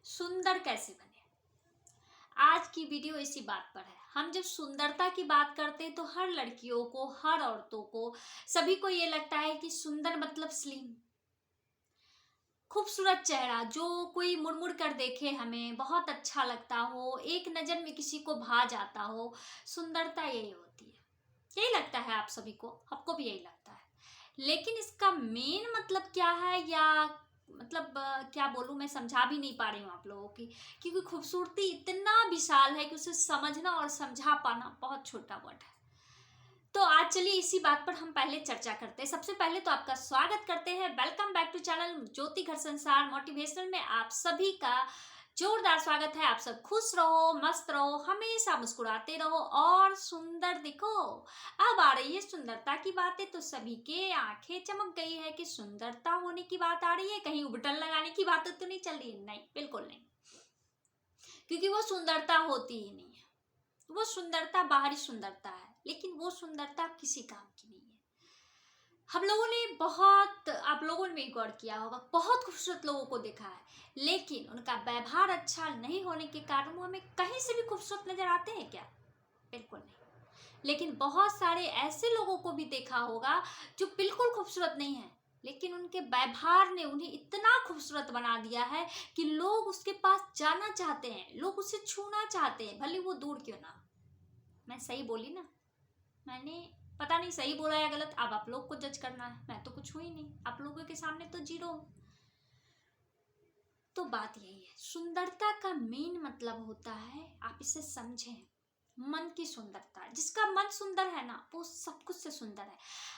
सुंदर कैसे बने। आज की वीडियो इसी बात पर है। हम जब सुंदरता की बात करते हैं तो हर लड़कियों को, हर औरतों को, सभी को ये लगता है कि सुंदर मतलब स्लिम, खूबसूरत चेहरा, जो कोई मुड़ कर देखे हमें बहुत अच्छा लगता हो, एक नजर में किसी को भा जाता हो। सुंदरता यही होती है, यही लगता है आप सभी को, आपको भी यही लगता है। लेकिन इसका मेन मतलब क्या है, या मतलब क्या बोलूं, मैं समझा भी नहीं पा रही हूँ आप लोगों की, क्योंकि खूबसूरती इतना विशाल है कि उसे समझना और समझा पाना बहुत छोटा वर्ड है। तो आज चलिए इसी बात पर हम पहले चर्चा करते हैं। सबसे पहले तो आपका स्वागत करते हैं, वेलकम बैक टू चैनल ज्योति घर संसार मोटिवेशनल में आप सभी का जोरदार स्वागत है। आप सब खुश रहो, मस्त रहो, हमेशा मुस्कुराते रहो और सुंदर दिखो। अब आ रही है सुंदरता की बातें तो सभी के आंखें चमक गई है कि सुंदरता होने की बात आ रही है, कहीं उबटन लगाने की बात तो नहीं चल रही है। नहीं, बिल्कुल नहीं, क्योंकि वो सुंदरता होती ही नहीं है। वो सुंदरता बाहरी सुंदरता है, लेकिन वो सुंदरता किसी काम की नहीं है। हम लोगों ने बहुत, आप लोगों ने भी गौर किया होगा, बहुत खूबसूरत लोगों को देखा है, लेकिन उनका व्यवहार अच्छा नहीं होने के कारण वो हमें कहीं से भी खूबसूरत नजर आते हैं क्या? बिल्कुल नहीं। लेकिन बहुत सारे ऐसे लोगों को भी देखा होगा जो बिल्कुल खूबसूरत नहीं है, लेकिन उनके व्यवहार ने उन्हें इतना खूबसूरत बना दिया है कि लोग उसके पास जाना चाहते हैं, लोग उसे छूना चाहते हैं, भले वो दूर क्यों ना। मैं सही बोली ना? मैंने पता नहीं सही बोला या गलत, अब आप लोग को जज करना है। मैं तो कुछ हुई नहीं, आप लोगों के सामने तो जीरो हूं। तो बात यही है, सुंदरता का मेन मतलब होता है, आप इसे समझें, मन की सुंदरता। जिसका मन सुंदर है ना, वो सब कुछ से सुंदर है।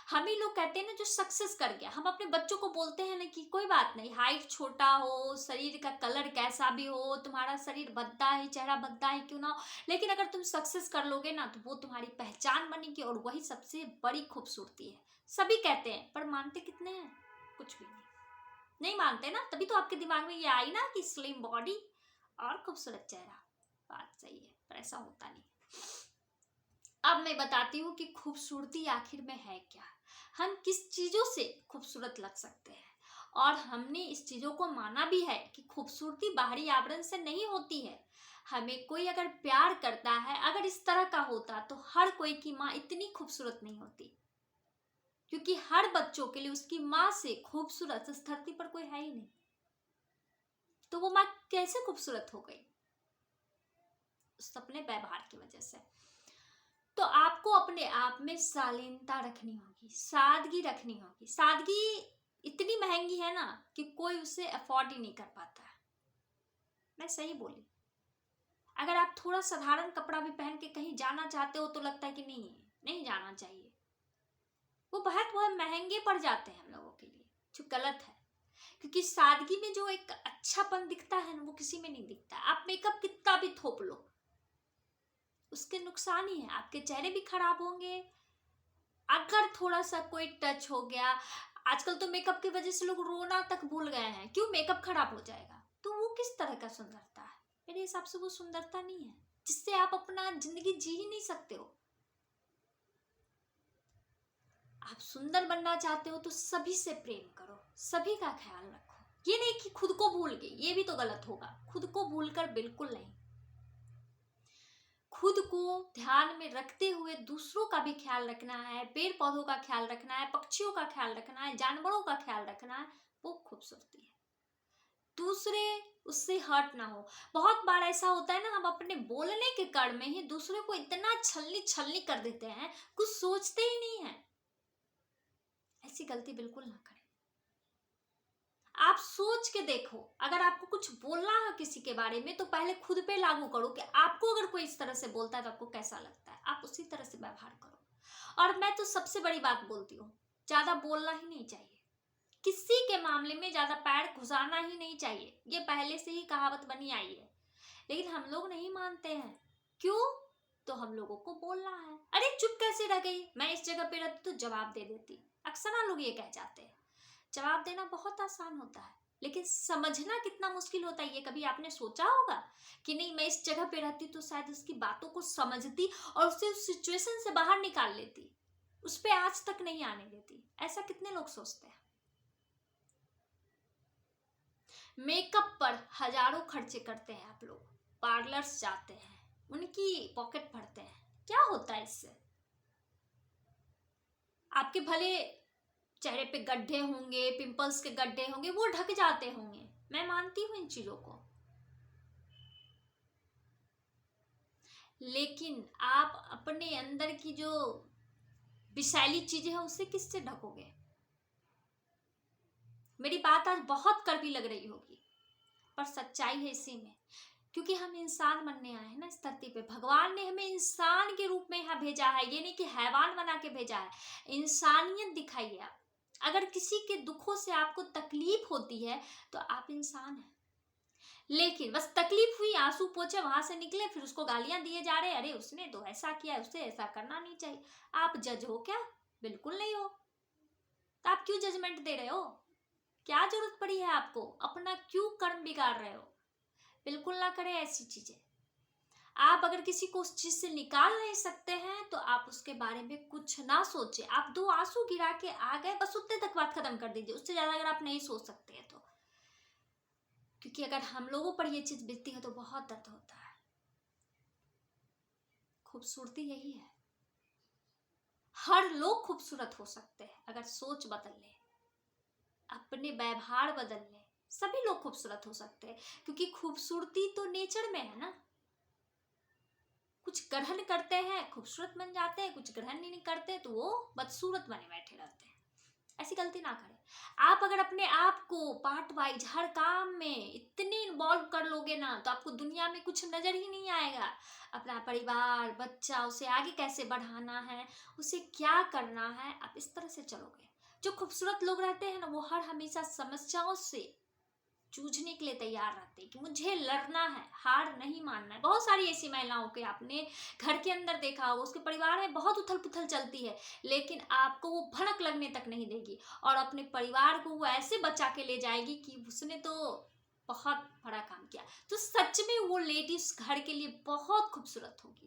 हम ही लोग कहते हैं ना, जो सक्सेस कर गया, हम अपने बच्चों को बोलते हैं ना कि कोई बात नहीं, हाइट छोटा हो, शरीर का कलर कैसा भी हो, तुम्हारा शरीर भद्दा है, चेहरा भद्दा है क्यों ना हो, लेकिन अगर तुम सक्सेस कर लोगे ना तो वो तुम्हारी पहचान बनेगी और वही सबसे बड़ी खूबसूरती है। सभी कहते हैं, पर मानते कितने हैं? कुछ भी नहीं मानते ना, तभी तो आपके दिमाग में ये आई ना कि स्लिम बॉडी और खूबसूरत चेहरा। बात सही है, पर ऐसा होता नहीं। अब मैं बताती हूँ कि खूबसूरती आखिर में है क्या, हम किस चीजों से खूबसूरत लग सकते हैं। और हमने इस चीजों को माना भी है कि खूबसूरती बाहरी आवरण से नहीं होती है। हमें कोई अगर प्यार करता है, अगर इस तरह का होता, तो हर कोई की माँ इतनी खूबसूरत नहीं होती, क्योंकि हर बच्चों के लिए उसकी माँ से खूबसूरत इस धरती पर कोई है ही नहीं। तो वो माँ कैसे खूबसूरत हो गई? उस अपने व्यवहार की वजह से। तो आपको अपने आप में शालीनता रखनी होगी, सादगी रखनी होगी। सादगी इतनी महंगी है ना कि कोई उसे अफोर्ड ही नहीं कर पाता है। मैं सही बोली? अगर आप थोड़ा साधारण कपड़ा भी पहन के कहीं जाना चाहते हो तो लगता है कि नहीं, नहीं जाना चाहिए। वो बहुत महंगे पड़ जाते हैं हम लोगों के लिए, जो गलत है। क्योंकि सादगी में जो एक अच्छापन दिखता है ना, वो किसी में नहीं दिखता। आप मेकअप कितना भी थोप लो, उसके नुकसान ही है, आपके चेहरे भी खराब होंगे। अगर थोड़ा सा कोई टच हो गया, आजकल तो मेकअप की वजह से लोग रोना तक भूल गए हैं, क्यों? मेकअप खराब हो जाएगा। तो वो किस तरह का सुंदरता है? मेरे हिसाब से वो सुंदरता नहीं है जिससे आप अपना जिंदगी जी ही नहीं सकते हो। आप सुंदर बनना चाहते हो तो सभी से प्रेम करो, सभी का ख्याल रखो। ये नहीं कि खुद को भूल गए, ये भी तो गलत होगा। खुद को भूलकर बिल्कुल नहीं, खुद को ध्यान में रखते हुए दूसरों का भी ख्याल रखना है, पेड़ पौधों का ख्याल रखना है, पक्षियों का ख्याल रखना है, जानवरों का ख्याल रखना है। वो खूबसूरती है, दूसरे उससे हर्ट ना हो। बहुत बार ऐसा होता है ना, हम अपने बोलने के कड़ में ही दूसरे को इतना छलनी छलनी कर देते हैं, कुछ सोचते ही नहीं है। ऐसी गलती बिल्कुल ना करें। आप सोच के देखो, अगर आपको कुछ बोलना है किसी के बारे में तो पहले खुद पे लागू करो कि आपको अगर कोई इस तरह से बोलता है तो आपको कैसा लगता है, आप उसी तरह से व्यवहार करो। और मैं तो सबसे बड़ी बात बोलती हूँ, ज्यादा बोलना ही नहीं चाहिए, किसी के मामले में ज्यादा पैर घुसाना ही नहीं चाहिए। ये पहले से ही कहावत बनी आई है, लेकिन हम लोग नहीं मानते हैं। क्यों? तो हम लोगों को बोलना है। अरे चुप कैसे रह गई, मैं इस जगह पे रहती तो जवाब दे देती। अक्सर ना लोग ये कह जाते हैं। जवाब देना बहुत आसान होता है, लेकिन समझना कितना मुश्किल होता है, ये कभी आपने सोचा होगा कि नहीं, मैं इस जगह पे रहती तो शायद उसकी बातों को समझती और उसे उस सिचुएशन से बाहर निकाल लेती, उस पे आज तक नहीं आने देती। ऐसा कितने लोग सोचते हैं? मेकअप पर हजारों खर्चे करते हैं आप लोग, पार्लर्स जाते हैं, उनकी पॉकेट भरते हैं, क्या होता है इससे? आपके भले चेहरे पे गड्ढे होंगे, पिंपल्स के गड्ढे होंगे, वो ढक जाते होंगे, मैं मानती हूं इन चीजों को, लेकिन आप अपने अंदर की जो विषैली चीजें हैं उससे किससे ढकोगे? मेरी बात आज बहुत कड़वी लग रही होगी, पर सच्चाई है इसी में, क्योंकि हम इंसान बनने आए हैं ना इस धरती पे। भगवान ने हमें इंसान के रूप में यहाँ भेजा है, ये नहीं कि हैवान बना के भेजा है। इंसानियत दिखाइए आप। अगर किसी के दुखों से आपको तकलीफ होती है तो आप इंसान हैं, लेकिन बस तकलीफ हुई, आंसू पोंछे, वहां से निकले, फिर उसको गालियां दिए जा रहे, अरे उसने तो ऐसा किया, उससे ऐसा करना नहीं चाहिए। आप जज हो क्या? बिल्कुल नहीं हो। तो आप क्यों जजमेंट दे रहे हो? क्या जरूरत पड़ी है आपको? अपना क्यों कर्म बिगाड़ रहे हो? बिल्कुल ना करें ऐसी चीजें। आप अगर किसी को उस चीज से निकाल नहीं सकते हैं तो आप उसके बारे में कुछ ना सोचे। आप 2 आंसू गिरा के आ गए, बस उतने तक बात खत्म कर दीजिए, उससे ज्यादा अगर आप नहीं सोच सकते हैं तो। क्योंकि अगर हम लोगों पर ये चीज बीतती है तो बहुत दर्द होता है। खूबसूरती यही है, हर लोग खूबसूरत हो सकते हैं अगर सोच बदल ले, अपने व्यवहार बदल ले, सभी लोग खूबसूरत हो सकते हैं। क्योंकि खूबसूरती तो नेचर में है ना। कुछ ग्रहण करते हैं खूबसूरत बन जाते हैं, कुछ ग्रहण नहीं करते तो वो बदसूरत बने बैठे रहते हैं। ऐसी गलती ना करें। आप अगर अपने आप को पार्ट वाइज हर काम में इतने इन्वॉल्व कर लोगे ना तो आपको दुनिया में कुछ नजर ही नहीं आएगा। अपना परिवार, बच्चा, उसे आगे कैसे बढ़ाना है, उसे क्या करना है, आप इस तरह से चलोगे। जो खूबसूरत लोग रहते हैं ना वो हर हमेशा समस्याओं से जूझने के लिए तैयार रहते हैं कि मुझे लड़ना है, हार नहीं मानना है। बहुत सारी ऐसी महिलाओं के आपने घर के अंदर देखा होगा, उसके परिवार में बहुत उथल पुथल चलती है, लेकिन आपको वो भड़क लगने तक नहीं देगी और अपने परिवार को वो ऐसे बचा के ले जाएगी कि उसने तो बहुत बड़ा काम किया। तो सच में वो लेडीज घर के लिए बहुत खूबसूरत होगी,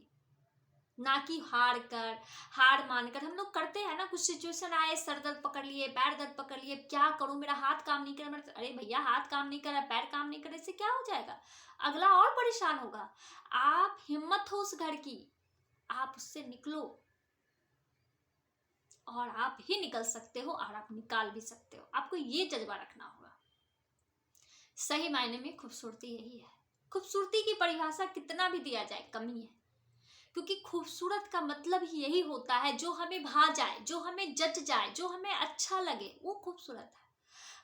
ना कि हार मानकर। हम लोग करते हैं ना, कुछ सिचुएशन आए, सर दर्द पकड़ लिए, पैर दर्द पकड़ लिए, क्या करूं, मेरा हाथ काम नहीं कर रहा, अरे भैया हाथ काम नहीं कर रहा, पैर काम नहीं कर रहा, इससे क्या हो जाएगा? अगला और परेशान होगा। आप हिम्मत हो उस घर की, आप उससे निकलो, और आप ही निकल सकते हो और आप निकाल भी सकते हो। आपको ये जज्बा रखना होगा। सही मायने में खूबसूरती यही है। खूबसूरती की परिभाषा कितना भी दिया जाए कमी है, क्योंकि खूबसूरत का मतलब ही यही होता है जो हमें भा जाए, जो हमें जच जाए, जो हमें अच्छा लगे, वो खूबसूरत है।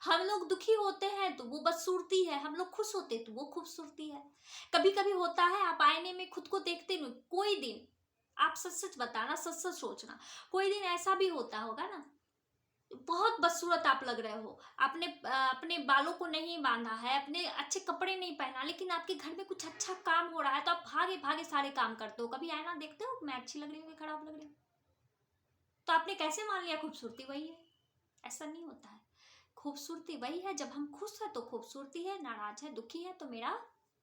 हम लोग दुखी होते हैं तो वो बदसूरती है, हम लोग खुश होते तो वो खूबसूरती है। कभी कभी होता है आप आईने में खुद को देखते नहीं, कोई दिन आप सच सच बताना, सच सच सोचना, कोई दिन ऐसा भी होता होगा ना, बहुत बदसूरत आप लग रहे हो, आपने अपने बालों को नहीं बांधा है, अपने अच्छे कपड़े नहीं पहना, लेकिन आपके घर में कुछ अच्छा काम हो रहा है तो आप भागे भागे सारे काम करते हो। कभी आईना देखते हो मैं अच्छी लग रही हूँ कि खराब लग रही हूँ? तो आपने कैसे मान लिया खूबसूरती वही है? ऐसा नहीं होता है। खूबसूरती वही है, जब हम खुश है तो खूबसूरती है, नाराज है, दुखी है तो मेरा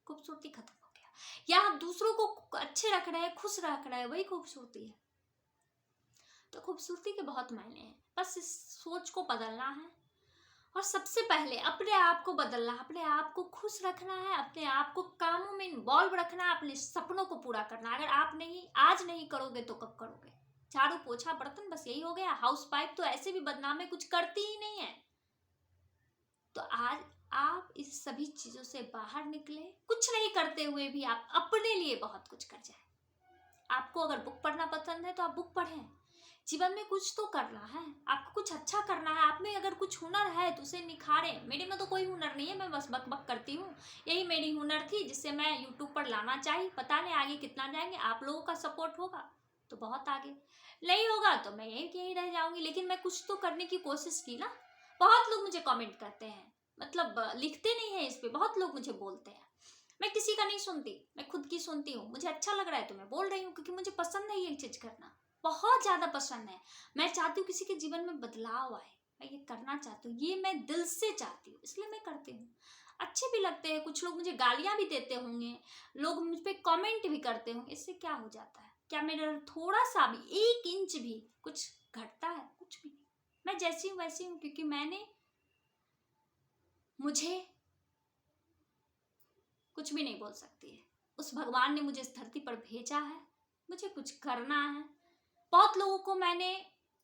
खूबसूरती खत्म हो गया। या हम दूसरों को अच्छे रख रहे हैं, खुश रख रहे हैं, वही खूबसूरती है। तो खूबसूरती के बहुत मायने हैं, बस इस सोच को बदलना है। और सबसे पहले अपने आप को बदलना, अपने आप को खुश रखना है, अपने आप को कामों में इन्वॉल्व रखना है, अपने सपनों को पूरा करना है। अगर आप नहीं आज नहीं करोगे तो कब करोगे? झाड़ू पोछा बर्तन बस यही हो गया, हाउस वाइफ तो ऐसे भी बदनाम है, कुछ करती ही नहीं है। तो आज आप इस सभी चीजों से बाहर निकले, कुछ नहीं करते हुए भी आप अपने लिए बहुत कुछ कर जाए। आपको अगर बुक पढ़ना पसंद है तो आप बुक पढ़ें। जीवन में कुछ तो करना है, आपको कुछ अच्छा करना है। आप में अगर कुछ हुनर है तो उसे निखारें। मेरे में तो कोई हुनर नहीं है, मैं बस बक बक करती हूँ, यही मेरी हुनर थी जिससे मैं यूट्यूब पर लाना चाहिए। पता नहीं आगे कितना जाएंगे, आप लोगों का सपोर्ट होगा तो बहुत आगे, नहीं होगा तो मैं यही यही रह जाऊंगी। लेकिन मैं कुछ तो करने की कोशिश की ना। बहुत लोग मुझे कमेंट करते हैं, मतलब लिखते नहीं है इस पे, बहुत लोग मुझे बोलते हैं। मैं किसी का नहीं सुनती, मैं खुद की सुनती हूँ। मुझे अच्छा लग रहा है तो मैं बोल रही हूँ, क्योंकि मुझे पसंद है ये चीज करना, बहुत ज्यादा पसंद है। मैं चाहती हूँ किसी के जीवन में बदलाव आए, मैं ये करना चाहती हूँ, ये मैं दिल से चाहती हूँ, इसलिए मैं करती हूँ। अच्छे भी लगते हैं, कुछ लोग मुझे गालियां भी देते होंगे, लोग मुझ पे कमेंट भी करते होंगे, इससे क्या हो जाता है? क्या मेरा थोड़ा सा भी 1 इंच भी कुछ घटता है? कुछ भी नहीं। मैं जैसी हूँ वैसी हूँ, क्योंकि मुझे कुछ भी नहीं बोल सकती है। उस भगवान ने मुझे इस धरती पर भेजा है, मुझे कुछ करना है। बहुत लोगों को मैंने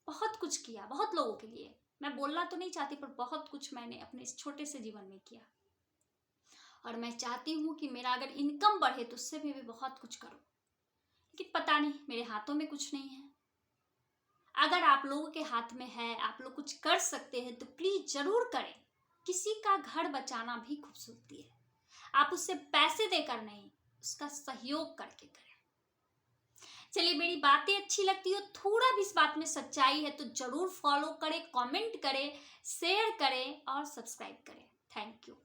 बहुत कुछ किया, बहुत लोगों के लिए। मैं बोलना तो नहीं चाहती, पर बहुत कुछ मैंने अपने इस छोटे से जीवन में किया। और मैं चाहती हूँ कि मेरा अगर इनकम बढ़े तो उससे भी बहुत कुछ करूँ, लेकिन पता नहीं, मेरे हाथों में कुछ नहीं है। अगर आप लोगों के हाथ में है, आप लोग कुछ कर सकते हैं तो प्लीज जरूर करें। किसी का घर बचाना भी खूबसूरती है। आप उससे पैसे देकर नहीं, उसका सहयोग करके करें। चलिए, मेरी बातें अच्छी लगती हो, थोड़ा भी इस बात में सच्चाई है तो जरूर फॉलो करें, कमेंट करें, शेयर करें और सब्सक्राइब करें। Thank you.